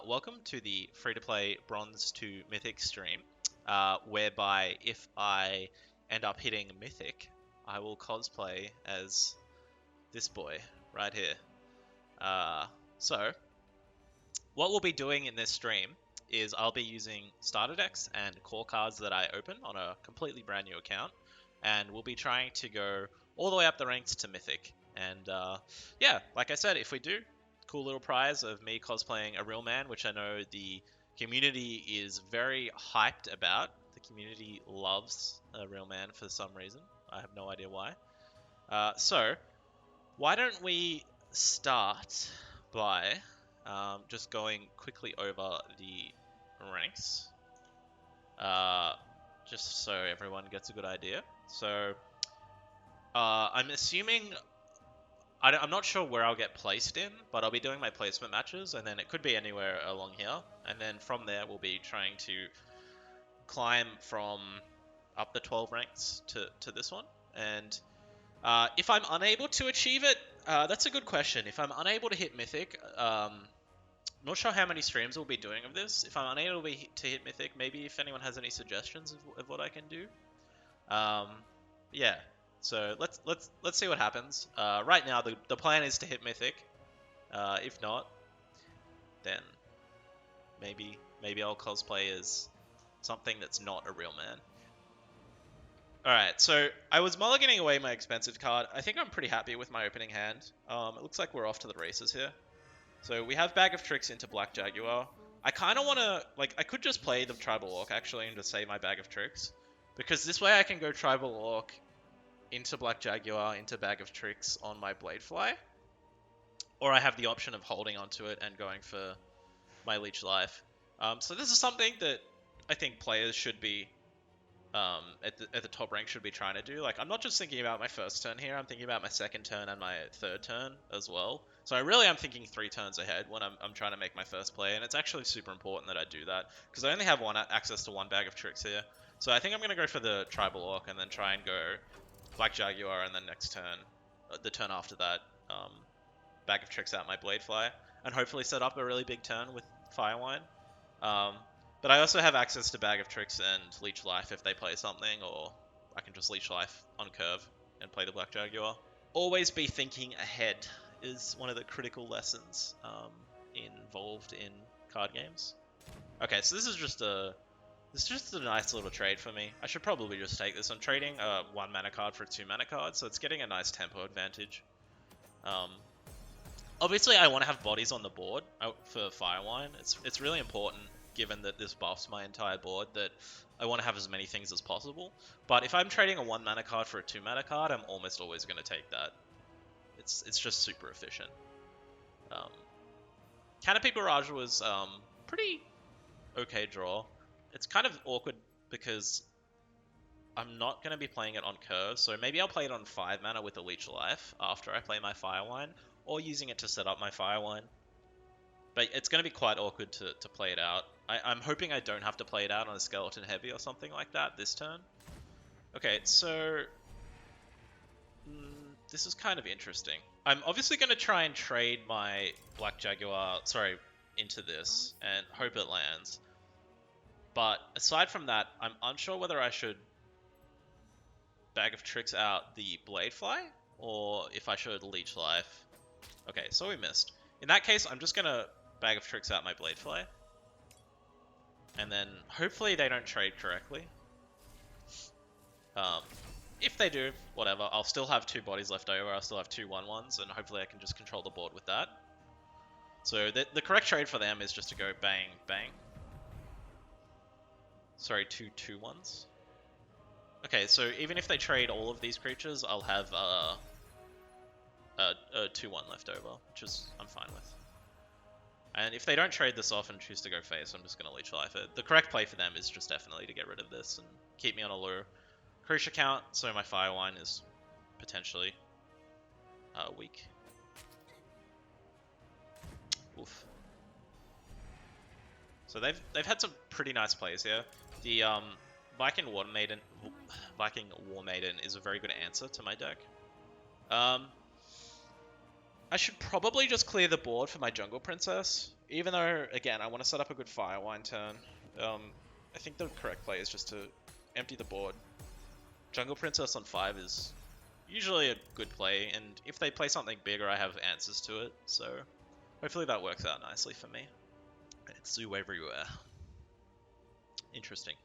Welcome to the free-to-play Bronze to Mythic stream, whereby if I end up hitting Mythic, I will cosplay as this boy right here. So, what we'll be doing in this stream is I'll be using starter decks and core cards that I open on a completely brand new account, and we'll be trying to go all the way up the ranks to Mythic. And yeah, like I said, if we do, cool little prize of me cosplaying a real man, which I know the community is very hyped about. The community loves a real man for some reason. I have no idea why. So, why don't we start by just going quickly over the ranks, just so everyone gets a good idea. So, I'm assuming I'm not sure where I'll get placed in, but I'll be doing my placement matches, and then it could be anywhere along here. And then from there, we'll be trying to climb from up the 12 ranks to this one. And if I'm unable to achieve it, that's a good question. If I'm unable to hit Mythic, not sure how many streams we'll be doing of this. If I'm unable to hit Mythic, maybe if anyone has any suggestions of what I can do. Yeah. So let's see what happens. Right now, the plan is to hit Mythic. If not, then maybe I'll cosplay as something that's not a real man. Alright, so I was mulliganing away my expensive card. I think I'm pretty happy with my opening hand. It looks like we're off to the races here. So we have Bag of Tricks into Black Jaguar. I kind of want to, I could just play the Tribal Orc actually and just save my Bag of Tricks. Because this way I can go Tribal Orc into Black Jaguar, into Bag of Tricks on my Bladefly. Or I have the option of holding onto it and going for my Leech Life. So this is something that I think players should be, at the top rank should be trying to do. I'm not just thinking about my first turn here, I'm thinking about my second turn and my third turn as well. So I really am thinking 3 turns ahead when I'm trying to make my first play, and it's actually super important that I do that, because I only have access to one Bag of Tricks here. So I think I'm going to go for the Tribal Orc and then try and go Black Jaguar, and then next turn, the turn after that, Bag of Tricks out my Bladefly, and hopefully set up a really big turn with Firewine. But I also have access to Bag of Tricks and Leech Life if they play something, or I can just Leech Life on curve and play the Black Jaguar. Always be thinking ahead is one of the critical lessons involved in card games. Okay, so this is just a nice little trade for me. I should probably just take this. I'm trading a 1 mana card for a 2 mana card, so it's getting a nice tempo advantage. Obviously, I want to have bodies on the board for Firewine. It's really important, given that this buffs my entire board, that I want to have as many things as possible. But if I'm trading a 1 mana card for a 2 mana card, I'm almost always going to take that. It's just super efficient. Canopy Barrage was pretty okay draw. It's kind of awkward because I'm not going to be playing it on curve, so maybe I'll play it on 5 mana with a Leech Life after I play my Firewine, or using it to set up my Firewine. But it's going to be quite awkward to play it out. I'm hoping I don't have to play it out on a Skeleton Heavy or something like that this turn. Okay, so this is kind of interesting. I'm obviously going to try and trade my Black Jaguar, into this and hope it lands. But aside from that, I'm unsure whether I should Bag of Tricks out the Bladefly, or if I should Leech Life. Okay, so we missed. In that case, I'm just going to Bag of Tricks out my Bladefly. And then hopefully they don't trade correctly. If they do, whatever, I'll still have 2 bodies left over. I'll still have 2 1/1s, and hopefully I can just control the board with that. So the correct trade for them is just to go bang, bang. Sorry, 2 2/1s. Okay, so even if they trade all of these creatures, I'll have a 2/1 left over, which is I'm fine with. And if they don't trade this off and choose to go face, I'm just going to Leech Life it. The correct play for them is just definitely to get rid of this and keep me on a low creature count, so my Firewine is potentially weak. Oof. So they've had some pretty nice plays here. The Viking War Maiden is a very good answer to my deck. I should probably just clear the board for my Jungle Princess. even though, again, I want to set up a good Firewine turn, I think the correct play is just to empty the board. Jungle Princess on 5 is usually a good play, and if they play something bigger, I have answers to it, so hopefully that works out nicely for me. It's zoo everywhere. Interesting.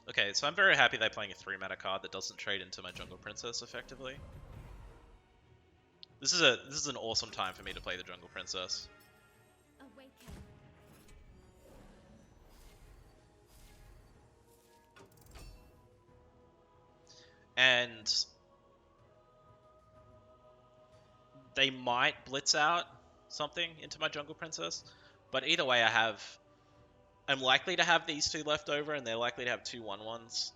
Okay, so I'm very happy they're playing a 3-mana card that doesn't trade into my Jungle Princess effectively. This is an awesome time for me to play the Jungle Princess. Awaken. And they might blitz out something into my Jungle Princess, but either way I'm likely to have these two left over, and they're likely to have 2 1/1s,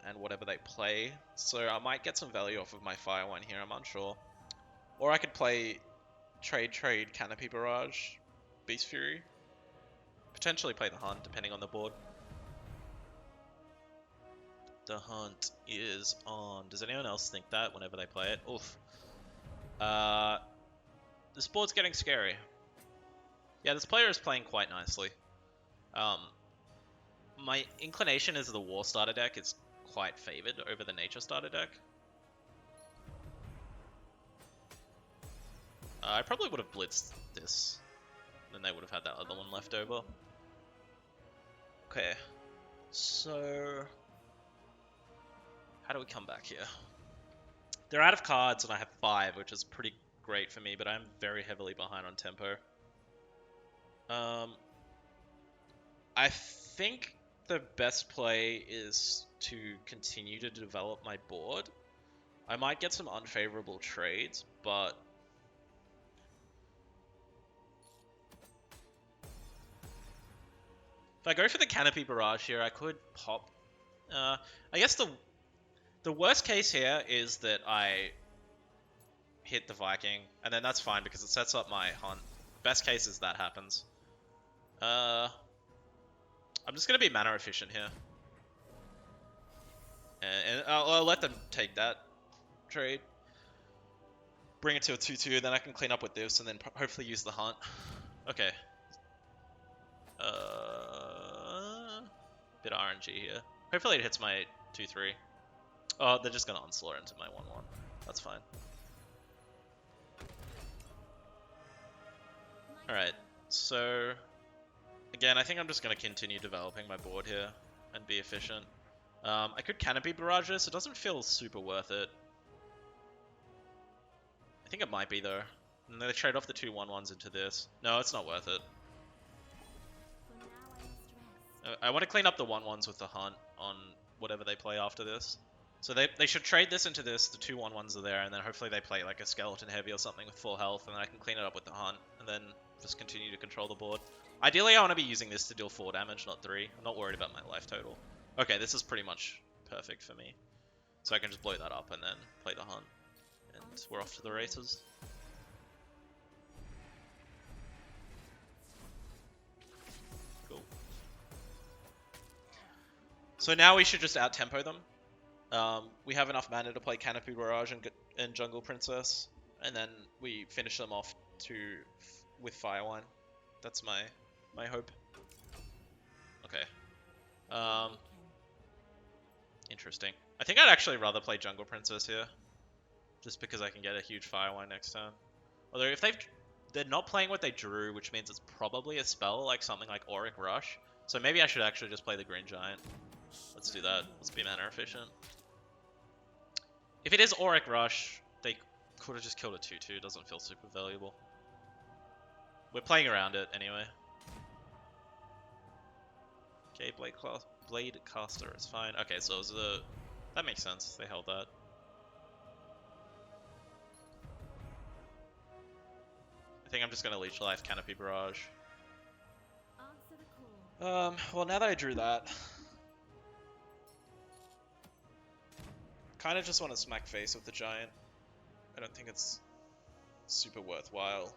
and whatever they play. So I might get some value off of my Firewine here, I'm unsure. Or I could play trade Canopy Barrage, Beast Fury. Potentially play the Hunt, depending on the board. The Hunt is on. Does anyone else think that whenever they play it? Oof. This board's getting scary. Yeah, this player is playing quite nicely. My inclination is the War starter deck is quite favored over the Nature starter deck. I probably would have blitzed this, then they would have had that other one left over. Okay, so how do we come back here? They're out of cards and I have 5, which is pretty great for me, but I'm very heavily behind on tempo. I think the best play is to continue to develop my board. I might get some unfavorable trades, but if I go for the Canopy Barrage here, I could pop. I guess the worst case here is that I hit the Viking, and then that's fine because it sets up my Hunt. Best case is that happens. I'm just going to be mana efficient here. And I'll let them take that trade. Bring it to a 2-2, then I can clean up with this, and then hopefully use the Hunt. Okay. Bit RNG here. Hopefully it hits my 2-3. Oh, they're just going to onslaught into my 1-1. That's fine. Alright, so again, I think I'm just going to continue developing my board here and be efficient. I could Canopy Barrage this. It doesn't feel super worth it. I think it might be though. And they trade off the 2 1/1s into this. No, it's not worth it. I want to clean up the 1/1s with the Hunt on whatever they play after this. So they should trade this into this, the 2 1/1s are there, and then hopefully they play like a Skeleton Heavy or something with full health, and then I can clean it up with the Hunt, and then just continue to control the board. Ideally, I want to be using this to deal 4 damage, not 3. I'm not worried about my life total. Okay, this is pretty much perfect for me. So I can just blow that up and then play the Hunt, and we're off to the races. Cool. So now we should just out-tempo them. We have enough mana to play Canopy Barrage and Jungle Princess, and then we finish them off with Firewine. That's my hope. Okay. Interesting. I think I'd actually rather play Jungle Princess here, just because I can get a huge Firewine next turn. Although if they're not playing what they drew, which means it's probably a spell like something like Auric Rush. So maybe I should actually just play the Green Giant. Let's do that. Let's be mana efficient. If it is Auric Rush, they could have just killed a 2-2. Doesn't feel super valuable. We're playing around it anyway. Okay, Blade Caster is fine. Okay, so it was that makes sense. They held that. I think I'm just gonna Leech Life Canopy Barrage. Well, now that I drew that, kind of just want to smack face with the Giant. I don't think it's super worthwhile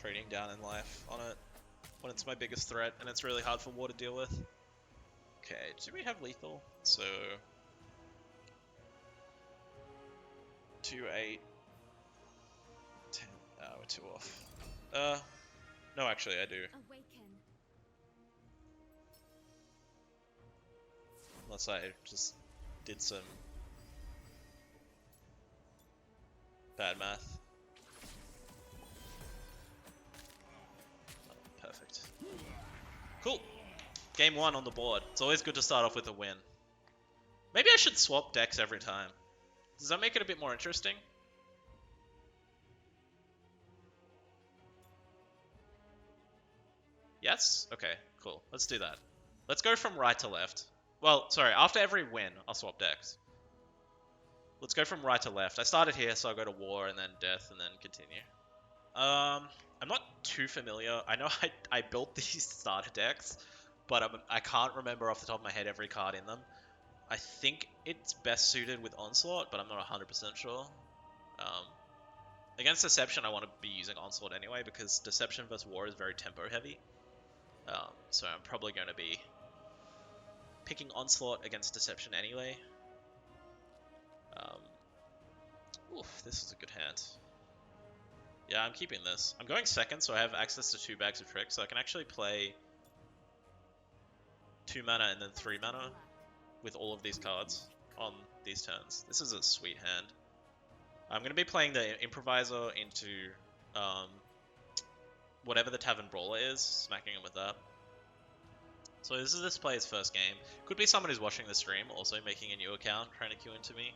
trading down in life on it when it's my biggest threat and it's really hard for War to deal with. Okay, do we have lethal? So 2, 8, 10. We're 2 off. No, actually, I do. Awaken. Unless I just did some bad math. Oh, perfect. Cool. Game 1 on the board. It's always good to start off with a win. Maybe I should swap decks every time. Does that make it a bit more interesting? Yes? Okay, cool. Let's do that. Let's go from right to left. Well, sorry, after every win, I'll swap decks. Let's go from right to left. I started here, so I'll go to war and then death and then continue. I'm not too familiar. I know I built these starter decks, but I can't remember off the top of my head every card in them. I think it's best suited with Onslaught, but I'm not 100% sure. Um, against Deception, I want to be using Onslaught anyway, because Deception versus War is very tempo heavy. So I'm probably going to be picking Onslaught against Deception anyway. Oof, this is a good hand. Yeah, I'm keeping this. I'm going second, so I have access to 2 bags of tricks, so I can actually play 2 mana and then 3 mana with all of these cards on these turns. This is a sweet hand. I'm going to be playing the Improviser into whatever the Tavern Brawler is, smacking him with that. So this is this player's first game. Could be someone who's watching the stream, also making a new account, trying to queue into me.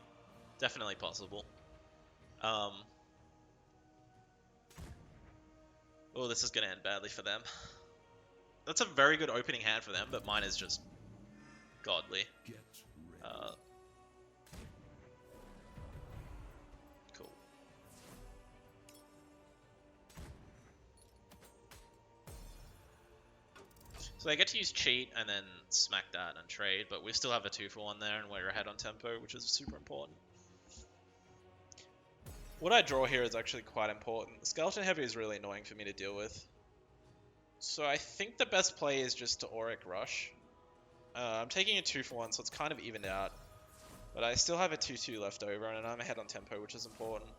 Definitely possible. Oh, this is going to end badly for them. That's a very good opening hand for them, but mine is just godly. Cool. So they get to use cheat and then smack that and trade, but we still have a 2-for-1 there and we're ahead on tempo, which is super important. What I draw here is actually quite important. The Skeleton Heavy is really annoying for me to deal with. So I think the best play is just to Auric Rush. I'm taking a 2-for-1, so it's kind of evened out. But I still have a 2-2 left over, and I'm ahead on tempo, which is important.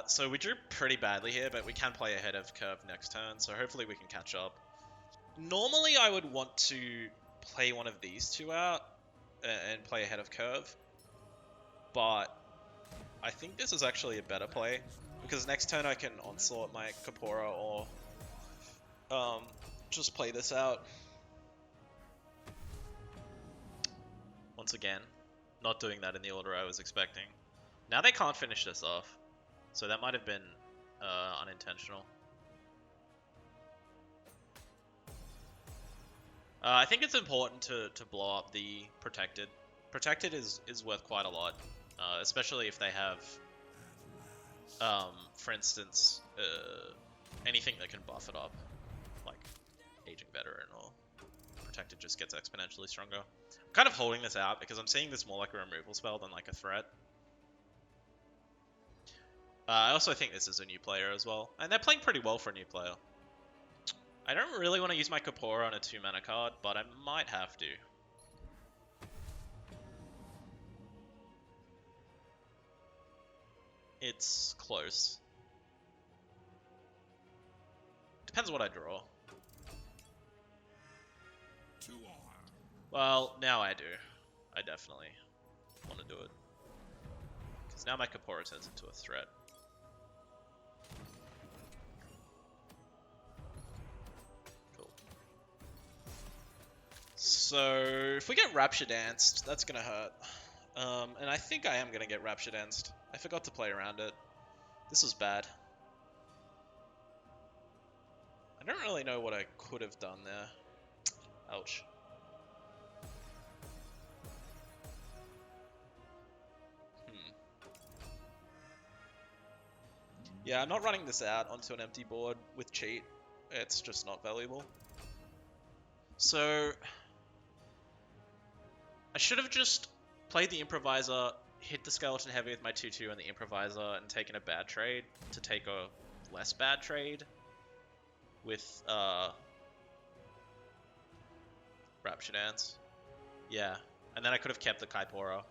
So we drew pretty badly here, but we can play ahead of curve next turn, so hopefully we can catch up. Normally I would want to play one of these two out and play ahead of curve, but I think this is actually a better play, because next turn I can Onslaught my Kapora or just play this out. Once again, not doing that in the order I was expecting. Now they can't finish this off, so that might have been unintentional. I think it's important to blow up the Protected. Protected is worth quite a lot, especially if they have, for instance, anything that can buff it up, like Aging Veteran or Protected just gets exponentially stronger. I'm kind of holding this out because I'm seeing this more like a removal spell than like a threat. I also think this is a new player as well, and they're playing pretty well for a new player. I don't really want to use my Kapora on a 2-mana card, but I might have to. It's close. Depends what I draw. Well, now I do. I definitely want to do it. Because now my Kapora turns into a threat. Cool. So, if we get Rapture Danced, that's going to hurt. And I think I am going to get Rapture Danced. I forgot to play around it. This was bad. I don't really know what I could have done there. Ouch. Yeah, I'm not running this out onto an empty board with cheat. It's just not valuable. So, I should have just played the Improviser, hit the Skeleton Heavy with my 2-2 and the Improviser, and taken a bad trade to take a less bad trade with Rapture Dance. Yeah, and then I could have kept the Kaipora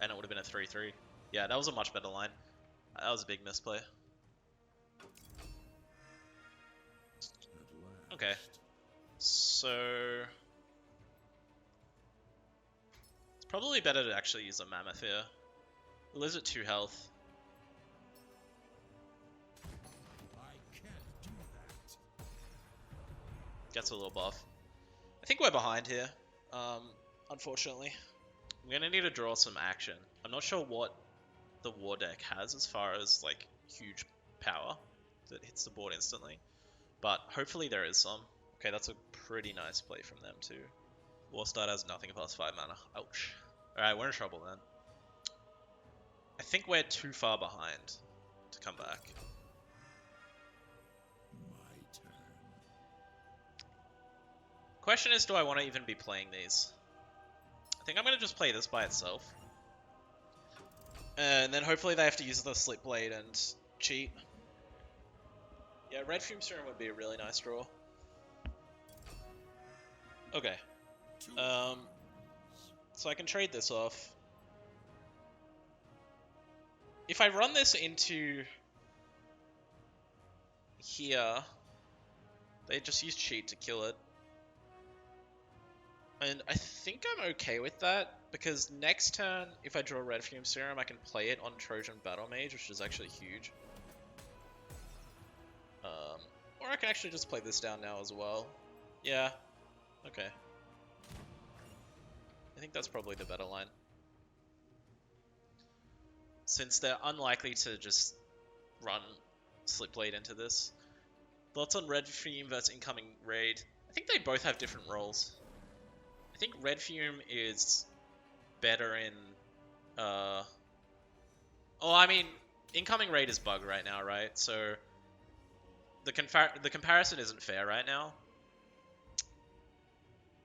and it would have been a 3-3. Yeah, that was a much better line. That was a big misplay. Okay. So... it's probably better to actually use a Mammoth here. It lives at 2 health. Gets a little buff. I think we're behind here, unfortunately. I'm going to need to draw some action. I'm not sure what the war deck has as far as like huge power that hits the board instantly. But hopefully there is some. Okay, that's a pretty nice play from them too. Warstart has nothing past 5 mana. Ouch. Alright, we're in trouble then. I think we're too far behind to come back. My turn. Question is, do I want to even be playing these? I think I'm going to just play this by itself. And then hopefully they have to use the Slip Blade and cheat. Yeah, Red Fume Serum would be a really nice draw. Okay. So I can trade this off. If I run this into here, they just use cheat to kill it. And I think I'm okay with that, because next turn, if I draw Red Fume Serum, I can play it on Trojan Battle Mage, which is actually huge. Or I can actually just play this down now as well. Yeah, okay. I think that's probably the better line. Since they're unlikely to just run Slip Blade into this. Thoughts on Red Fume versus Incoming Raid? I think they both have different roles. I think Red Fume is better in... Oh, I mean, Incoming Raid is bug right now, right? So the comparison isn't fair right now.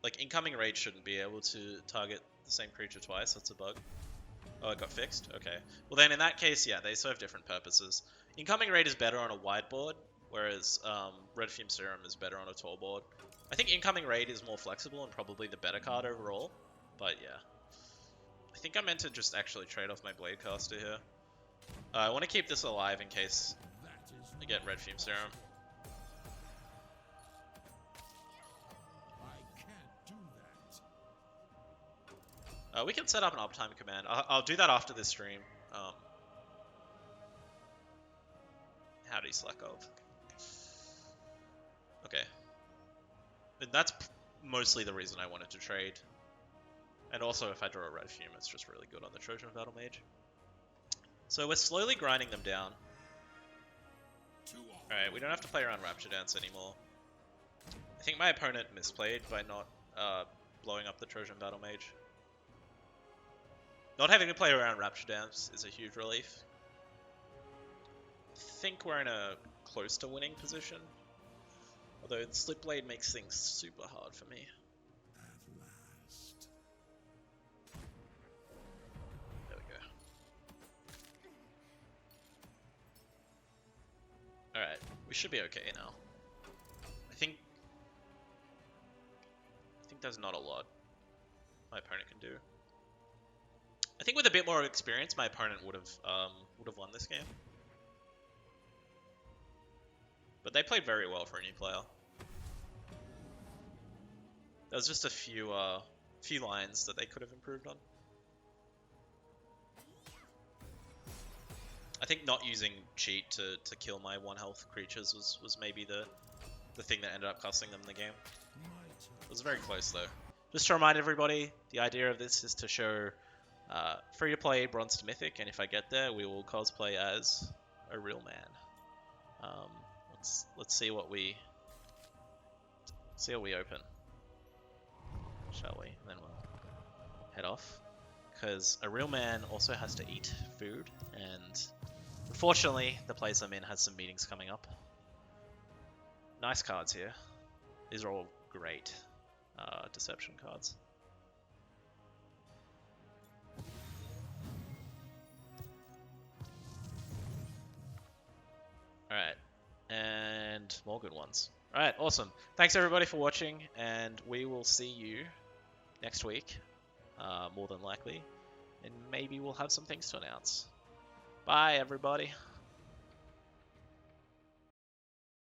Like, Incoming Raid shouldn't be able to target the same creature twice. That's a bug. Oh, it got fixed? Okay. Well then, in that case, yeah, they serve different purposes. Incoming Raid is better on a wide board, whereas Red Fume Serum is better on a tall board. I think Incoming Raid is more flexible and probably the better card overall, but yeah. I think I meant to just actually trade off my Bladecaster here. I want to keep this alive in case I get Red Fume Serum. We can set up an uptime command. I'll do that after this stream. How do you select of? Okay. And that's mostly the reason I wanted to trade. And also, if I draw a Red Fume, it's just really good on the Trojan Battle Mage. So we're slowly grinding them down. Alright, we don't have to play around Rapture Dance anymore. I think my opponent misplayed by not blowing up the Trojan Battle Mage. Not having to play around Rapture Dance is a huge relief. I think we're in a close to winning position. Although the Slip Blade makes things super hard for me. At last. There we go. Alright, we should be okay now. I think there's not a lot my opponent can do. I think with a bit more experience, my opponent would have won this game. But they played very well for a new player. There was just a few lines that they could have improved on. I think not using cheat to kill my 1 health creatures was maybe the thing that ended up costing them the game. It was very close though. Just to remind everybody, the idea of this is to show free to play Bronze to Mythic, and if I get there, we will cosplay as a real man. Let's see what we open, shall we? And then we'll head off, because a real man also has to eat food, and unfortunately, the place I'm in has some meetings coming up. Nice cards here. These are all great deception cards. Alright, and more good ones. Alright, awesome. Thanks everybody for watching, and we will see you next week, more than likely. and maybe we'll have some things to announce. Bye, everybody.